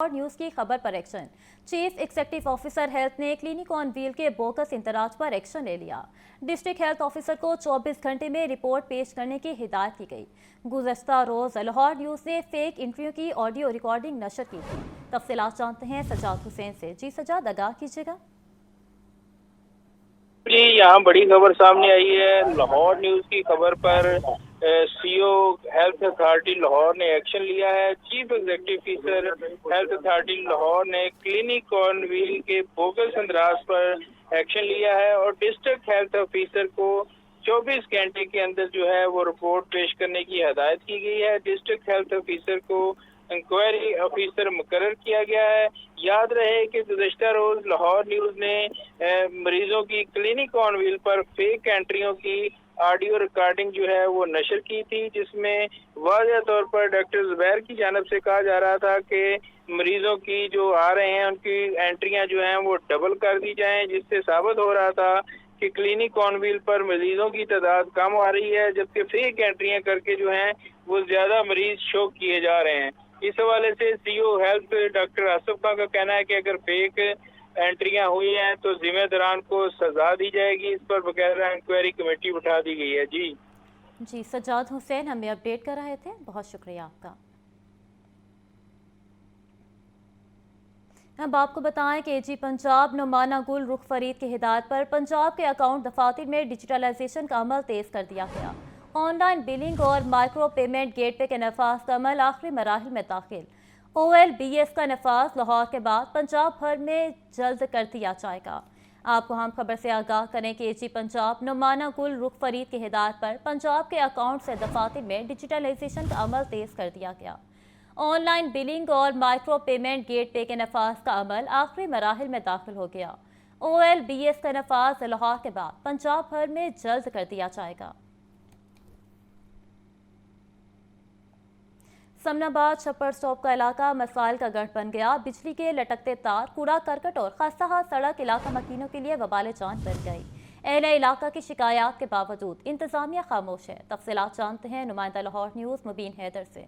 और न्यूज़ की खबर पर action. Chief executive officer health ने क्लिनिक ऑन व्हील के बोगस इंतराज पर एक्शन ले लिया। डिस्ट्रिक्ट हेल्थ ऑफिसर को 24 घंटे में रिपोर्ट पेश करने की हिदायत की गई। गुज़श्ता रोज लाहौर न्यूज़ ने फेक इंटरव्यू की ऑडियो रिकॉर्डिंग नशर की थी। तफसीलात जानते हैं सजाद हुसैन से। जी सजाद, आगाह कीजिएगा। जी, यहाँ बड़ी खबर सामने आई है। लाहौर न्यूज की खबर पर सीओ हेल्थ अथॉरिटी लाहौर ने एक्शन लिया है। Chief executive officer health authority Lahore ने क्लिनिक ऑन व्हील के बोगस अंदराज पर एक्शन लिया है और डिस्ट्रिक्ट हेल्थ ऑफिसर को 24 घंटे के अंदर जो है वो रिपोर्ट पेश करने की हिदायत की गई है। डिस्ट्रिक्ट हेल्थ ऑफिसर को इंक्वायरी ऑफिसर मुकर्रर किया गया है। याद रहे कि गुज़श्ता रोज लाहौर न्यूज ने मरीजों की क्लिनिक ऑन व्हील पर फेक एंट्रियों की ऑडियो रिकॉर्डिंग जो है वो नशर की थी, जिसमें वाज़ह तौर पर डॉक्टर ज़ुबैर की जानब से कहा जा रहा था कि मरीजों की जो आ रहे हैं उनकी एंट्रियां जो हैं वो डबल कर दी जाएं, जिससे साबित हो रहा था कि क्लिनिक ऑन व्हील पर मरीजों की तादाद कम आ रही है, जबकि फेक एंट्रियां करके जो हैं वो ज्यादा मरीज शो किए जा रहे हैं। इस हवाले से CO health doctor Asif Khan का कहना है कि अगर फेक एंट्रियां हुई हैं तो जिम्मेदारान को सजा दी जाएगी। इस पर बकायदा इंक्वायरी कमेटी उठा दी गई है। जी सजाद हुसैन हमें अपडेट कर रहे थे, बहुत शुक्रिया आपका। अब आपको बताएं कि एजी पंजाब नुमाना गुल रुख फरीद की हिदायत पर पंजाब के अकाउंट दफातर में डिजिटलाइजेशन का अमल तेज़ कर दिया गया। ऑनलाइन बिलिंग और माइक्रो पेमेंट गेटवे के नफाज का अमल आखिरी मराहिल में दाखिल। OLBS का नफाज लाहौर के बाद पंजाब भर में जल्द कर दिया जाएगा। आपको हम खबर से आगाह करें कि एजी पंजाब नुमाना गुल रुख फरीद की हिदायत पर पंजाब के अकाउंट से दफातर में डिजिटलाइजेशन का अमल तेज़ कर दिया गया। ऑनलाइन बिलिंग और माइक्रो पेमेंट गेटवे के नफाज का अमल आखिरी मराहिल में दाखिल हो गया। OLBS का नफाज लाहौर के बाद पंजाब भर में जल्द कर दिया जाएगा। समनाबाद छप्पर स्टॉप का इलाका मसाइल का गढ़ बन गया। बिजली के लटकते तार, कूड़ा करकट और खस्ता हाल सड़क इलाका मकीनों के लिए वबाल जान बन गई। अहले इलाका की शिकायत के बावजूद इंतजामिया खामोश है। तफसीलात जानते हैं नुमाइंदा लाहौर न्यूज़ मुबीन हैदर से।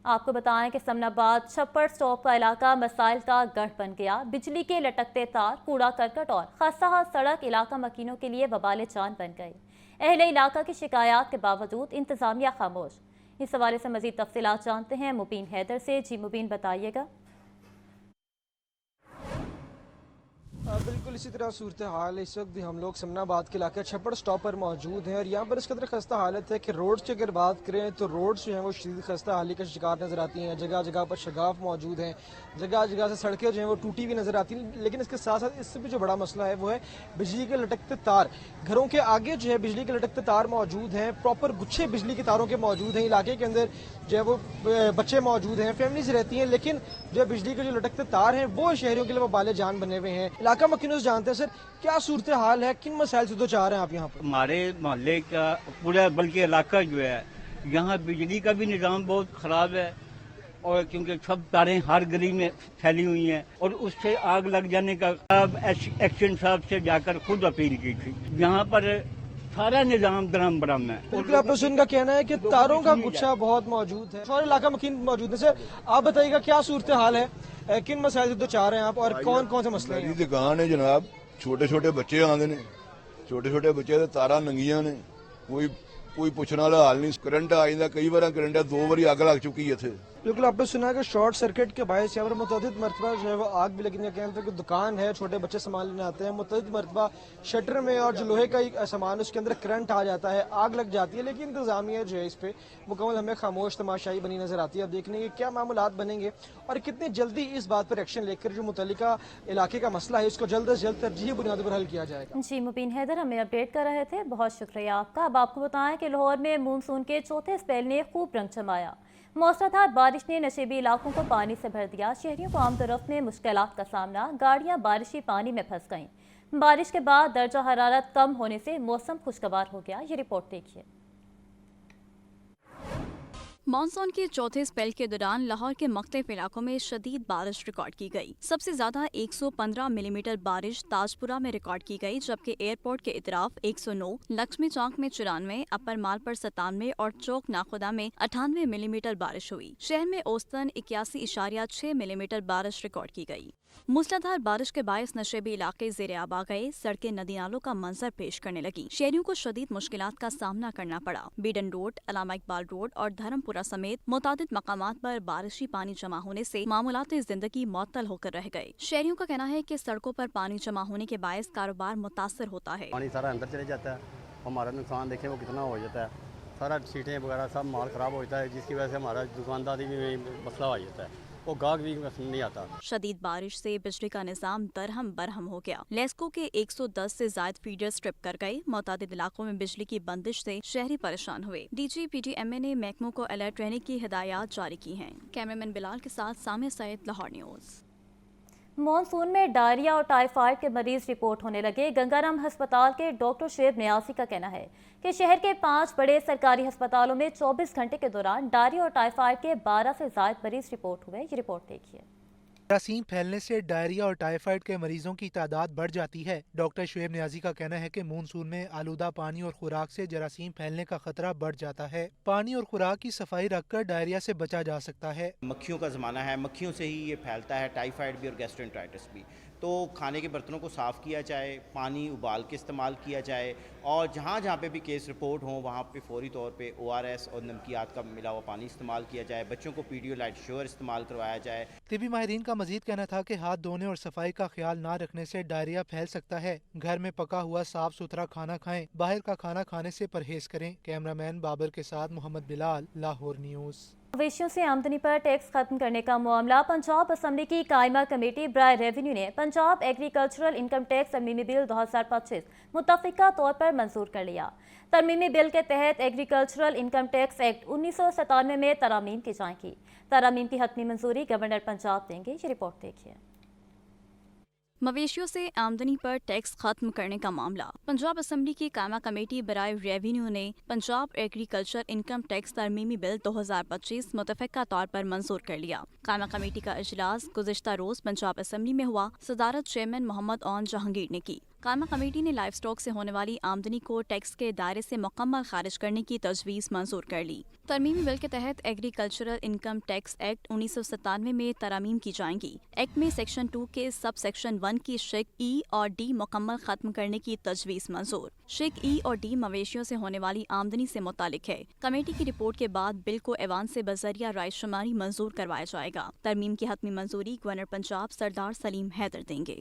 आपको बताएं कि समनाबाद छप्पर स्टॉप का इलाका मसाइल का गढ़ बन गया। बिजली के लटकते तार, कूड़ा करकट और खस्ता हाल सड़क इलाका मकीनों के लिए वबाल जान बन गई। अहले इलाका की शिकायत के बावजूद इंतजामिया खामोश। इस हवाले से मजीद तफसीलात जानते हैं मुबीन हैदर से। जी मुबीन, बताइएगा। बिल्कुल इसी तरह सूरत हाल है। इस वक्त भी हम लोग समनाबाद के इलाके छप्पड़ स्टॉप पर मौजूद हैं और यहाँ पर इस कदर खस्ता हालत है कि रोड्स की अगर बात करें तो रोड्स जो हैं वो शदीद खस्ता हाली का शिकार नज़र आती हैं। जगह जगह पर शगाफ मौजूद हैं, जगह जगह से सड़कें जो हैं वो टूटी हुई नज़र आती हैं। लेकिन इसके साथ साथ इससे भी जो बड़ा मसला है वो है बिजली के लटकते तार। घरों के आगे जो है बिजली के लटकते तार मौजूद हैं, प्रॉपर गुच्छे बिजली के तारों के मौजूद हैं। इलाके के अंदर जो है वो बच्चे मौजूद हैं, फैमिलीज रहती हैं, लेकिन जो है बिजली के जो लटकते तार हैं वो शहरियों के लिए वो बाले जान बने हुए हैं। इलाका मकीनों से जानते हैं सर क्या सूरत हाल है, किन मसाइल से दो चाह रहे हैं आप यहाँ पर? हमारे मोहल्ले का पूरा बल्कि इलाका जो है यहाँ बिजली का भी निज़ाम बहुत ख़राब है और क्योंकि सब तारें हर गली में फैली हुई हैं और उससे आग लग जाने का एक्शन साहब से जाकर खुद अपील की थी। यहाँ पर सारा निज़ाम दरम बरम है। बिल्कुल आप का कहना है कि तारों का गुच्छा बहुत मौजूद है और इलाका मकीन मौजूद है। सर आप बताइएगा क्या सूरत हाल है, किन मसाइल से दो चाह रहे हैं आप और कौन कौन से मसले हैं? मेरी दुकान है जनाब, छोटे छोटे बच्चे आते ने, छोटे छोटे बच्चे तारा नंगियां ने, कोई पुछने वाला हाल नहीं। करंट आ जाता, कई बार करंट 2 बार अग लग चुकी है इत्थे। बिल्कुल आपने सुना कि शॉर्ट सर्किट के बायस यहाँ पर मुतअद्दिद मरतबा जो है वो आग भी लगने के अंदर दुकान है, छोटे बच्चे सामान लेने आते हैं, मुतअद्दिद मरतबा शटर में और जो लोहे का एक सामान उसके अंदर करंट आ जाता है, आग लग जाती है। लेकिन इंतजामिया जो है इस पे मुकम्मल हमें खामोश तमाशाई बनी नजर आती है। अब देखने के क्या मामूलात बनेंगे और कितनी जल्दी इस बात पर एक्शन लेकर जो मुतल्लिका इलाके का मसला है इसको जल्द से जल्द तरजीही बुनियादों पर हल किया जाएगा। जी मुबीन हैदर हमें अपडेट कर रहे थे, बहुत शुक्रिया आपका। अब आपको बताएं कि लाहौर में मानसून के चौथे स्पेल ने खूब रंग जमाया। मूसलाधार बारिश ने नशेबी इलाकों को पानी से भर दिया। शहरियों को आमदरफ्त में मुश्किलात का सामना, गाड़ियां बारिशी पानी में फंस गईं। बारिश के बाद दर्जा हरारत कम होने से मौसम खुशगवार हो गया। ये रिपोर्ट देखिए। मानसून के चौथे स्पेल के दौरान लाहौर के मुख्तलिफ इलाकों में शदीद बारिश रिकॉर्ड की गई। सबसे ज्यादा 115 मिलीमीटर बारिश ताजपुरा में रिकॉर्ड की गई, जबकि एयरपोर्ट के इतराफ 109, लक्ष्मी चौक में 94, अपर माल पर 97 और चौक नाखुदा में 98 मिलीमीटर बारिश हुई। शहर में औसतन 81.6 मिलीमीटर बारिश रिकॉर्ड की गई। मूसलाधार बारिश के बायस नशेबी इलाके ज़ेरे आब आ गए, सड़कें नदी नालों का मंजर पेश करने लगी। शहरियों को शदीद मुश्किलात का सामना करना पड़ा। Beadon road, Allama Iqbal road और धर्मपुरा समेत मुतादिद मकामात पर बारिशी पानी जमा होने से मामूलात जिंदगी मुअत्तल होकर रह गए। शहरियों का कहना है कि सड़कों पर पानी जमा होने के बायस कारोबार मुतासर होता है। पानी सारा अंदर चले जाता है, हमारा नुकसान देखें वो कितना हो जाता है। सारा सीटें वगैरह सब माल खराब हो जाता है, जिसकी वजह से हमारा दुकानदारी में मसला हो जाता है, वो गाहक भी नहीं आता। शदीद बारिश से बिजली का निजाम दरहम बरहम हो गया। लेस्को के 110 से ज्यादा फीडर स्ट्रिप कर गए। मुतादिद इलाकों में बिजली की बंदिश से शहरी परेशान हुए। DGPTMA ने महकमों को अलर्ट रहने की हिदायत जारी की हैं। कैमरामैन बिलाल के साथ सामिया सैयद, लाहौर न्यूज़। मॉनसून में डायरिया और टाइफाइड के मरीज रिपोर्ट होने लगे। गंगाराम अस्पताल के डॉक्टर शुएब नियाज़ी का कहना है कि शहर के 5 बड़े सरकारी अस्पतालों में 24 घंटे के दौरान डायरिया और टाइफाइड के 12 से ज्यादा मरीज रिपोर्ट हुए। ये रिपोर्ट देखिए। जरासीम फैलने से डायरिया और टाइफाइड के मरीजों की तादाद बढ़ जाती है। डॉक्टर शुएब नियाज़ी का कहना है कि मानसून में आलूदा पानी और खुराक से जरासीम फैलने का खतरा बढ़ जाता है। पानी और खुराक की सफाई रखकर डायरिया से बचा जा सकता है। मक्खियों का ज़माना है, मक्खियों से ही ये फैलता है, टाइफाइड भी और गैस्ट्रोएंटेराइटिस भी। तो खाने के बर्तनों को साफ़ किया जाए, पानी उबाल के इस्तेमाल किया जाए, और जहाँ जहाँ पे भी केस रिपोर्ट हो वहाँ पे फौरी तौर पे ORS और नमकियात का मिला हुआ पानी इस्तेमाल किया जाए। बच्चों को पीडियोलाइट श्योर इस्तेमाल करवाया जाए। तिबी माहिरीन का मजीद कहना था कि हाथ धोने और सफाई का ख्याल ना रखने से डायरिया फैल सकता है। घर में पका हुआ साफ सुथरा खाना खाएं, बाहर का खाना खाने से परहेज करें। कैमरामैन बाबर के साथ मोहम्मद बिलाल, लाहौर न्यूज़। मवेशियों से आमदनी पर टैक्स खत्म करने का मामला। पंजाब असम्बली की कायमा कमेटी बराए रेवेन्यू ने पंजाब एग्रीकल्चरल इनकम टैक्स तरमीमी बिल 2025 मुतफ़िका तौर पर मंजूर कर लिया। तरमीमी बिल के तहत एग्रीकल्चरल इनकम टैक्स एक्ट 1997 में तरामीम की जाएंगी। तरामीम की हतमी मंजूरी गवर्नर पंजाब देंगे। ये रिपोर्ट देखिए। मवेशियों से आमदनी पर टैक्स खत्म करने का मामला। पंजाब असम्बली की कायमा कमेटी बराए रेवेन्यू ने पंजाब एग्रीकल्चर इनकम टैक्स तरमीमी बिल 2025 मुतफ़िका तौर पर मंजूर कर लिया। कायमा कमेटी का इजलास गुज़िश्ता रोज पंजाब असम्बली में हुआ। सदारत चेयरमैन मोहम्मद ओन जहांगीर ने की। कायमा कमेटी ने लाइव स्टॉक से होने वाली आमदनी को टैक्स के दायरे से मुकम्मल खारिज करने की तजवीज़ मंजूर कर ली। तरमीमी बिल के तहत एग्रीकल्चरल इनकम टैक्स एक्ट 1997 में तरामीम की जाएंगी। एक्ट में सेक्शन 2 के सब सेक्शन 1 की शिक E और D मुकम्मल खत्म करने की तजवीज़ मंजूर। शिक E और D मवेशियों से होने वाली आमदनी से मुतालिक है। कमेटी की रिपोर्ट के बाद बिल को ऐवान से बजरिया राय शुमारी मंजूर करवाया जाएगा। तरमीम की हतमी मंजूरी गवर्नर पंजाब सरदार सलीम हैदर देंगे।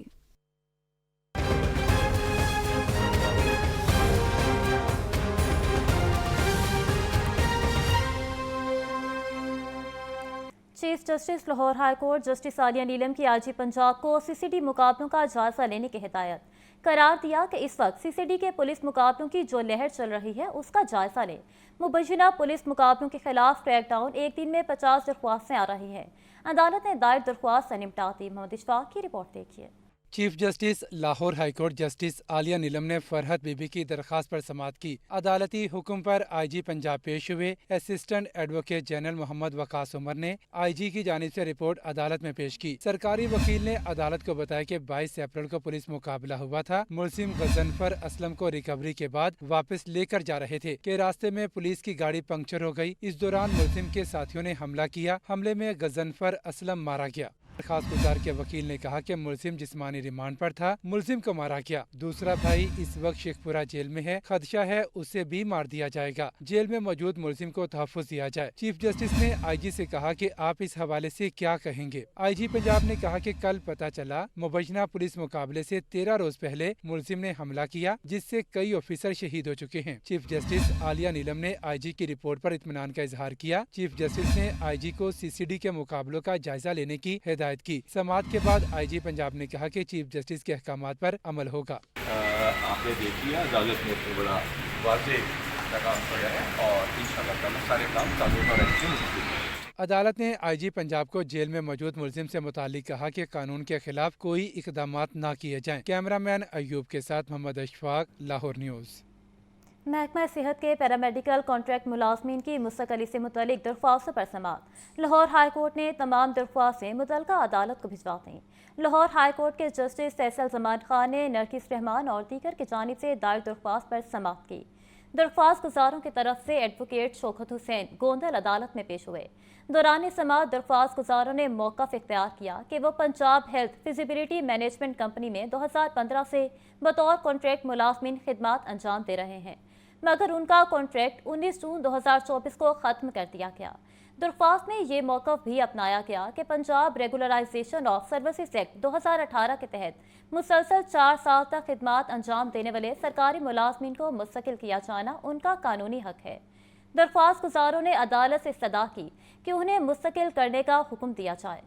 Chief justice Lahore high court justice Aliya Neelam की आईजी पंजाब को CCD मुकाबलों का जायजा लेने की हिदायत। करार दिया कि इस वक्त CCD के पुलिस मुकाबलों की जो लहर चल रही है उसका जायजा लें। मुबैना पुलिस मुकाबलों के खिलाफ क्रैकडाउन, एक दिन में 50 दरख्वास्तें आ रही हैं। अदालत ने दायर दरख्वास्त से निपटा दी। मोहम्मद इशफाक की रिपोर्ट देखिए। Chief justice Lahore high court justice Aliya Neelam ने फरहत बीबी की दरखास्त पर समाअत की। अदालती हुक्म पर IG पंजाब पेश हुए। Assistant advocate general Mohammad Waqas Umar ने IG की जानिब से रिपोर्ट अदालत में पेश की। सरकारी वकील ने अदालत को बताया कि 22 अप्रैल को पुलिस मुकाबला हुआ था। मुलजिम गजनफर असलम को रिकवरी के बाद वापस लेकर जा रहे थे कि रास्ते में पुलिस की गाड़ी पंक्चर हो गई। इस दौरान मुलजिम के साथियों ने हमला किया। हमले में गजनफर असलम मारा गया। दरखास्तगुजार के वकील ने कहा कि मुलजिम जिस्मानी रिमांड पर था, मुलजिम को मारा गया। दूसरा भाई इस वक्त शेखपुरा जेल में है, खदशा है उसे भी मार दिया जाएगा। जेल में मौजूद मुलजिम को तहफ़्फ़ुज़ दिया जाए। चीफ जस्टिस ने IG से कहा कि आप इस हवाले से क्या कहेंगे। IG पंजाब ने कहा कि कल पता चला मुबैना पुलिस मुकाबले से 13 रोज पहले मुलजिम ने हमला किया, जिससे कई ऑफिसर शहीद हो चुके हैं। चीफ जस्टिस आलिया नीलम ने IG की रिपोर्ट पर इत्मीनान का इजहार किया। चीफ जस्टिस ने IG को CCD के मुकाबलों का जायजा लेने की हिदायत की। समाअत के बाद IG पंजाब ने कहा कि चीफ जस्टिस के अहकामात पर अमल होगा। आपने देख लिया, अदालत ने इतना बड़ा वाज़ेह पैगाम पड़ा है और इंशाअल्लाह ताला सारे काम कानून और ऐसे मुताबिक। अदालत ने IG पंजाब को जेल में मौजूद मुलजिम से मुतालिक कहा कि कानून के खिलाफ कोई इकदामात न किए जाएं। कैमरामैन अयूब के साथ मोहम्मद इशफाक, लाहौर न्यूज़। महकमा सेहत के पैरामेडिकल कॉन्ट्रैक्ट मुलाजमीन की मुस्तकली से मुतल्लिक दरख्वास्तों पर समाअत। लाहौर हाई कोर्ट ने तमाम दरख्वास्तें मुतल्लिका अदालत को भिजवा दीं। लाहौर हाई कोर्ट के जस्टिस फैसल जमान खान ने नरगिस रहमान और दीगर की जानिब से दायर दरख्वास्त पर समाअत की। दरख्वास्त गुजारों की तरफ से एडवोकेट शौकत हुसैन गोंदल अदालत में पेश हुए। दौरान समाअत दरख्वास्त गुजारों ने मौक़िफ़ इख्तियार किया कि वो Punjab health feasibility management company में 2015 से बतौर कॉन्ट्रैक्ट मुलाजमीन खिदमात अंजाम दे रहे हैं, मगर उनका कॉन्ट्रैक्ट 19 जून 2024 को ख़त्म कर दिया गया। दरख्वास्त में ये मौक़िफ़ भी अपनाया गया कि Punjab regularisation of services act 2018 के तहत मुसलसल 4 साल तक खिदमात अंजाम देने वाले सरकारी मुलाजमीन को मुस्तकिल किया जाना उनका कानूनी हक है। दरख्वास्त गुजारों ने अदालत से इस्तदा की कि उन्हें मुस्तकिल करने का हुक्म दिया जाए।